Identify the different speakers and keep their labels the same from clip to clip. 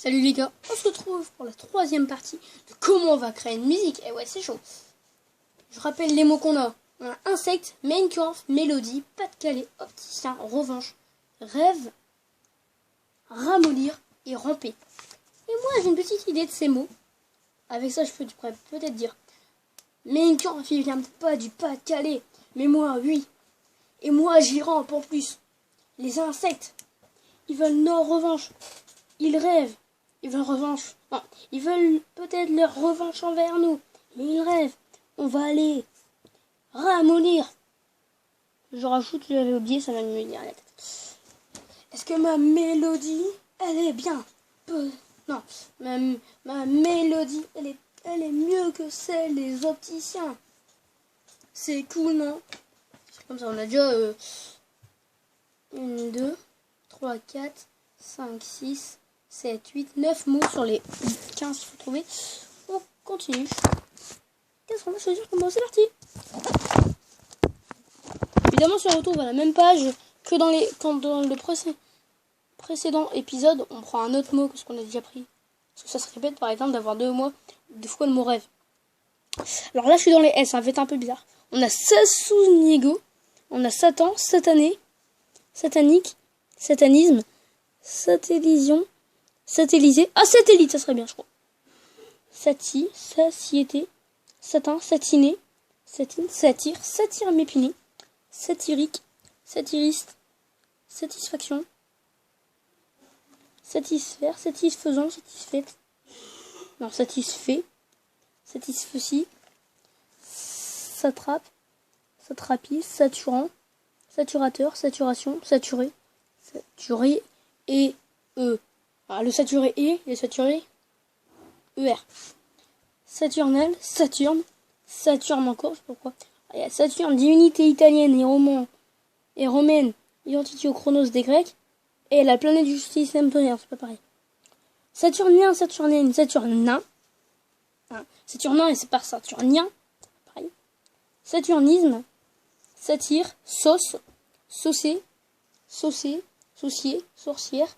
Speaker 1: Salut les gars, on se retrouve pour la troisième partie de comment on va créer une musique. Et ouais, c'est chaud. Je rappelle les mots qu'on a. On a insecte, Minecraft, mélodie, Pas-de-Calais, opticien, revanche, rêve, ramollir et ramper. Et moi j'ai une petite idée de ces mots. Avec ça je peux peut-être dire Minecraft il vient pas du Pas-de-Calais. Mais moi oui. Et moi j'y rampe en plus. Les insectes, ils veulent nos revanches. Ils rêvent. Ils veulent revanche. Non, ils veulent peut-être leur revanche envers nous. Mais ils rêvent. On va aller ramollir. Je rajoute, j'avais oublié, ça va me venir à la tête. Est-ce que ma mélodie, elle est bien? Non, ma mélodie, elle est mieux que celle des opticiens. C'est cool, non? C'est comme ça, on a déjà 1, 2, 3, 4, 5, 6... 7, 8, 9 mots sur les 15 qu'il faut trouver. On continue. Qu'est-ce qu'on va choisir comme mot? C'est parti. Évidemment, si on retrouve à la même page que dans le précédent épisode, on prend un autre mot que ce qu'on a déjà pris. Parce que ça se répète, par exemple, d'avoir deux fois le mot rêve. Alors là, je suis dans les S, ça va être un peu bizarre. On a Sasuniego, on a Satan, satané, satanique, satanisme, satellision, satellisé. Ah, satellite, ça serait bien, je crois. Satiété, satin, satiné, satine, satire, satire mépiné, satirique, satiriste, satisfaction, satisfaire, satisfaisant, satisfaite, non, satisfait, satisfeci, satrape, satrapie, saturant, saturateur, saturation, saturé, saturé et Alors, le saturé et le saturé ER. Saturnal, Saturne, Saturne encore, je sais pas pourquoi. Il y a Saturne, divinité italienne et romaine, identité au chronos des Grecs, et la planète du système solaire, c'est pas pareil. Saturnien, Saturnienne, Saturnin. Saturnin et c'est pas Saturnien, pareil. Saturnisme, satire, sauce, saucé, saucier, sorcière.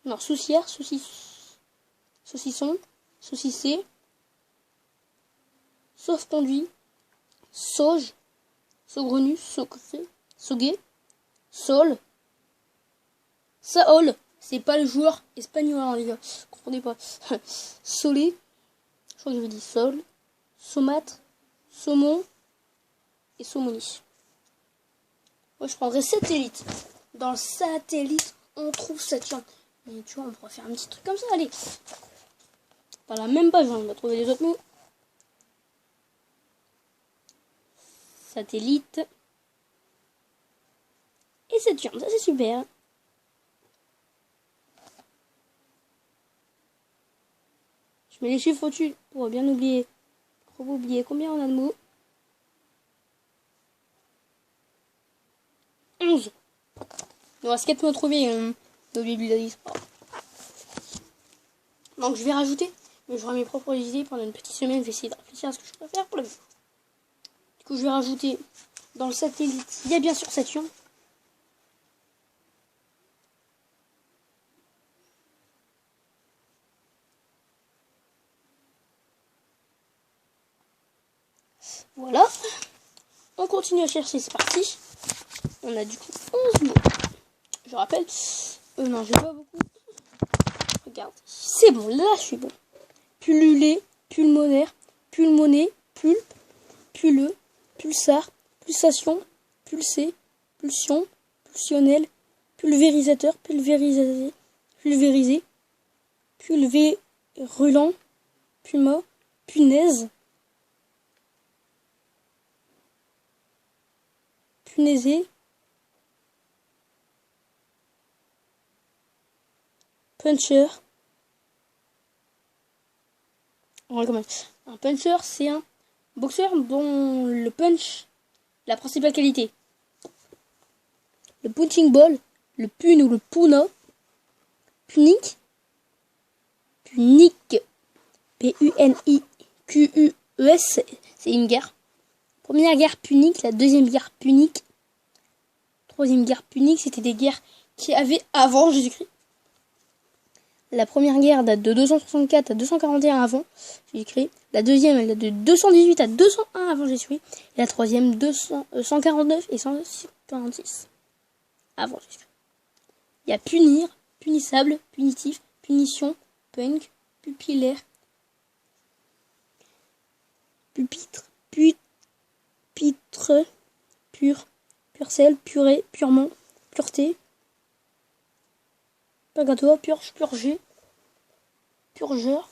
Speaker 1: Non, soucière, saucisson, saucissé, sauf-conduit, sauge, saugrenu, saugué, saul, saol, c'est pas le joueur espagnol, hein, les gars, comprenez pas. Solé, je crois que j'avais dit sol, saumâtre, saumon et saumoni. Moi je prendrais satellite. Dans le satellite, on trouve Saturne. Et tu vois, on pourrait faire un petit truc comme ça, allez. Dans la même page, on va trouver les autres mots. Satellite. Et Saturne, ça c'est super. Je mets les chiffres au-dessus pour bien oublier. Pour pas oublier combien on a de mots. 11. Il nous reste 4 mots à trouver. Au début de la liste. Donc je vais rajouter, mais j'aurai mes propres idées pendant une petite semaine. Je vais essayer de réfléchir à ce que je peux faire pour la vie. Du coup, je vais rajouter dans le satellite. Il y a bien sûr Saturne. Voilà. On continue à chercher, c'est parti. On a du coup 11 mots. Je rappelle. Non, j'ai pas beaucoup. Regarde. C'est bon, là je suis bon. Pullulé, pulmonaire, pulmoné, pulpe, pulleux, pulsar, pulsation, pulsé, pulsion, pulsionnel, pulvérisateur, pulvérisé, pulvérisé, pulvérulant, puma, punaise, punaisé, puncher. On recommence. Un puncher, c'est un boxeur dont le punch est la principale qualité. Le punching ball, le pun ou le puna, punique, P-U-N-I-Q-U-E-S, c'est une guerre. Première guerre punique, la deuxième guerre punique, troisième guerre punique, c'était des guerres qui avaient avant Jésus-Christ. La première guerre date de 264 à 241 avant Jésus-Christ. La deuxième, elle date de 218 à 201 avant Jésus-Christ. Et la troisième, 149 et 146 avant Jésus-Christ. Il y a punir, punissable, punitif, punition, punk, pupillaire, pupitre, pupitre, pur, purcelle, purée, purement, pureté, purgatoire, purge, purger, purgeur,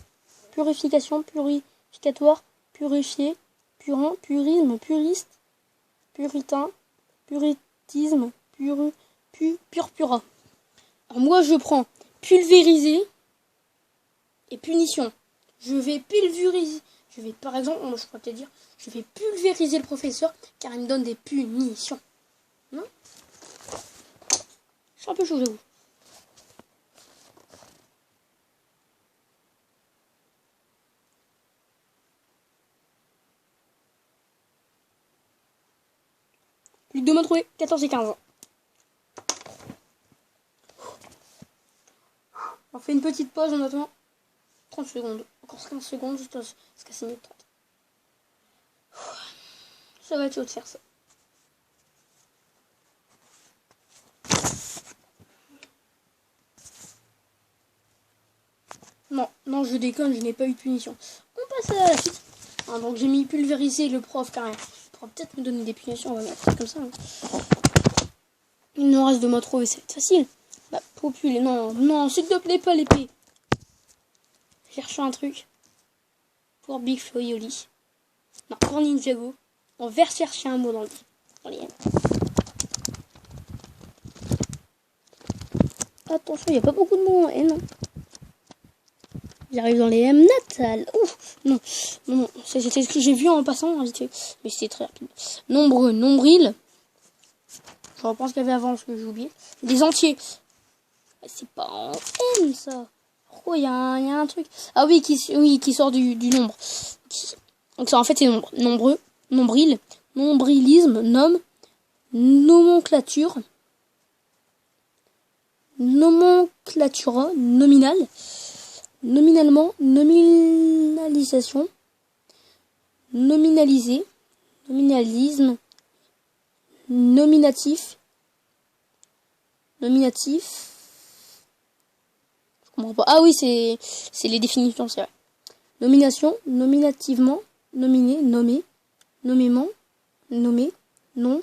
Speaker 1: purification, purificatoire, purifié, purant, purisme, puriste, puritain, puritisme, purpura. Alors moi je prends pulvériser et punition. Je vais pulvériser. Je vais par exemple, je pourrais peut-être dire, je vais pulvériser le professeur car il me donne des punitions. Non ? Je suis un peu chaud, j'avoue. Plus de me trouver 14 et 15 ans. On fait une petite pause en attendant 30 secondes. Encore 15 secondes jusqu'à 6 minutes 30. Ça va être chaud de faire ça. Non, je déconne, je n'ai pas eu de punition. On passe à la suite. Ah, donc j'ai mis pulvériser le prof car il pourra peut-être me donner des punitions. On va mettre ça comme ça. Hein. Il nous reste de me trouver, c'est facile. Bah, populer, non, s'il te plaît, pas l'épée. Cherchons un truc. Pour Big Flo et Oli. Non, pour Ninjago. On va chercher un mot dans les M. Attention, il n'y a pas beaucoup de mots en N. J'arrive dans les M natales. Ouf, non. C'était ce que j'ai vu en passant. Mais c'était très rapide. Nombreux, nombril. Je reprends ce qu'il y avait avant, ce que j'ai oublié. Des entiers. C'est pas en M, ça. Oh, il y a un truc. Ah oui, qui sort du nombre. Donc ça, en fait, c'est nombre. Nombreux, nombril, nombrilisme, nomenclature, nomenclatura, nominal, nominalement, nominalisation, nominalisé, nominalisme, nominatif, je comprends pas. Ah oui, c'est les définitions, c'est vrai. Nomination, nominativement, nominé, nommé, nommément, nommé, non.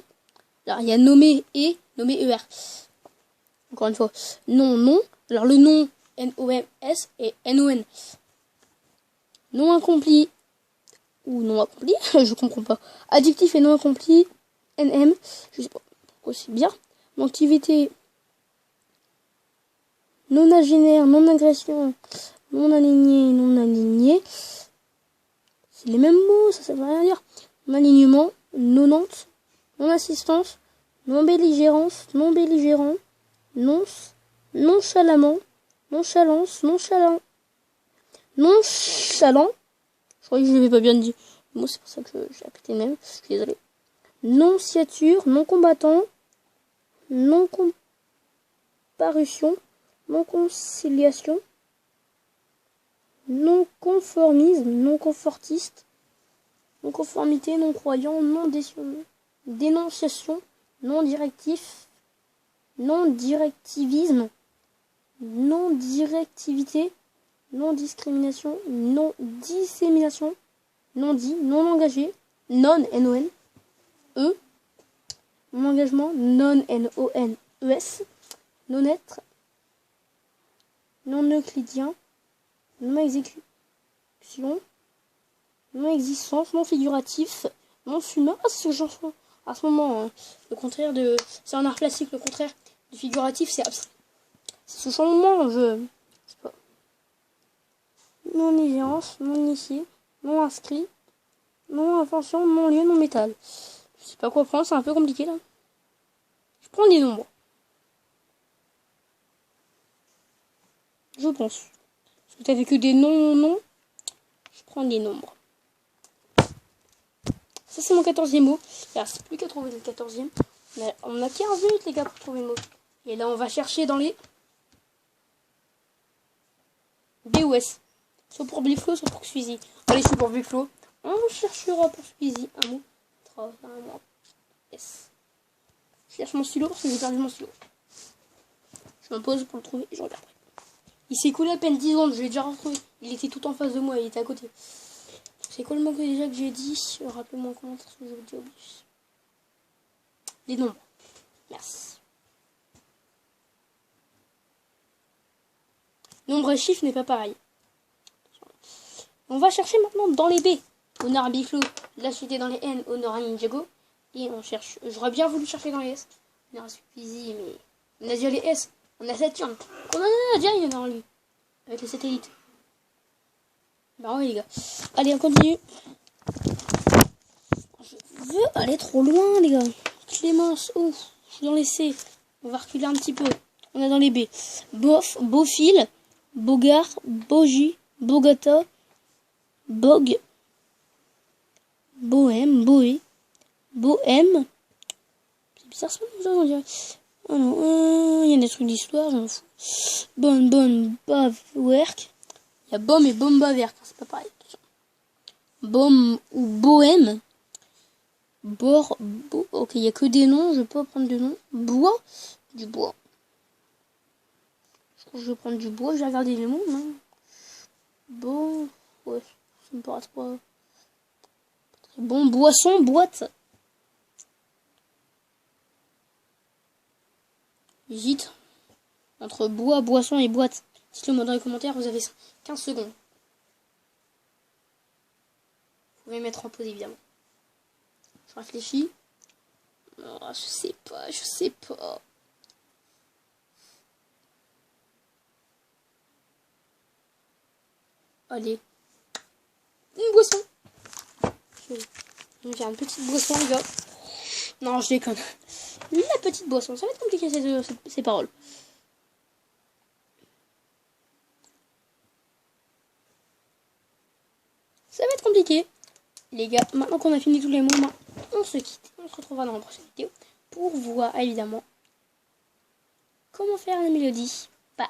Speaker 1: Alors il y a nommé et nommé ER. Encore une fois, non. Alors le nom N-O-M-S et N-O-N. Non accompli ou non accompli, je comprends pas. Adjectif et non accompli, N-M, je sais pas pourquoi c'est bien. Activité non agénaire, non agression, non aligné. C'est les mêmes mots, ça veut rien dire. Non alignement, nonante, non assistance, non belligérance, non belligérant, nonchalamment, nonchalance, nonchalant. Je croyais que je l'avais pas bien dit. Moi, c'est pour ça que j'ai répété même. Je suis désolée. Nonciature, non combattant, non comparution, non conciliation, non conformisme, non confortiste, non conformité, non croyant, non dénonciation, non directif, non directivisme, non directivité, non discrimination, non dissémination, non dit, non engagé, non N-O-N, E, non engagement, non N-O-N-E-S, non être, non euclidien, non exécution, non existence, non figuratif, non fumeur. Ah, c'est ce chanson. À ce moment, hein, le contraire de. C'est en art plastique, le contraire du figuratif, c'est abstrait. C'est ce changement, je sais pas. Non igérance, non initié, non inscrit, non invention, non lieu, non métal. Je sais pas quoi prendre, c'est un peu compliqué là. Je prends des nombres. Je pense. Parce que t'avais que des non. Je prends des nombres. Ça, c'est mon 14e mot. Il reste plus qu'à trouver le 14e. On a 15 minutes, les gars, pour trouver le mot. Et là, on va chercher dans les... B ou S. Soit pour Biflo, soit pour Squeezie. Allez, je suis pour Biflo. On cherchera pour Squeezie un mot. Un mot. S. Je cherche mon stylo parce que j'ai perdu mon stylo. Je me pose pour le trouver et je regarde. Il s'est écoulé à peine 10 secondes, je l'ai déjà retrouvé. Il était tout en face de moi, il était à côté. C'est quoi le mot que déjà que j'ai dit? Rappelez-moi en commentaire ce que je vous dis au plus. Les nombres. Merci. Nombre et chiffre n'est pas pareil. On va chercher maintenant dans les B. Honor à Biflo. Là, c'était dans les N. Honor à Ninjago. Et on cherche. J'aurais bien voulu chercher dans les S. Honor à Squeezie, mais on a déjà les S. On a Saturne. On en a déjà une dans lui. Avec les satellites. Bah ouais, les gars. Allez, on continue. Je veux aller trop loin, les gars. Clémence. Oh, je suis dans les C. On va reculer un petit peu. On est dans les B. Bof, Beaufil, Bogart, Bogie, Bogota, Bog, Bohème, Boé, Bohème. C'est bizarre ça, on dirait. Oh non, il y a des trucs d'histoire, j'en fous. Bonne, Baverk. Il y a Bom et Bombaverk, c'est pas pareil. Bom ou Bohème. Ok, il y a que des noms, je peux pas prendre de noms. Bois, du bois. Je vais prendre du bois, j'ai regardé les mots, non. Bon, ouais, ça me paraît pas très bon. Boisson, boîte. J'hésite entre bois, boisson et boîte. Dites-le moi dans les commentaires, vous avez 15 secondes. Vous pouvez mettre en pause évidemment. Je réfléchis. Oh, je sais pas. Allez. Une boisson. Je vais faire une petite boisson, les gars. Non, je déconne. La petite boisson, ça va être compliqué ces paroles. Ça va être compliqué. Les gars, maintenant qu'on a fini tous les mots, on se quitte. On se retrouvera dans la prochaine vidéo pour voir évidemment comment faire la mélodie. Bye.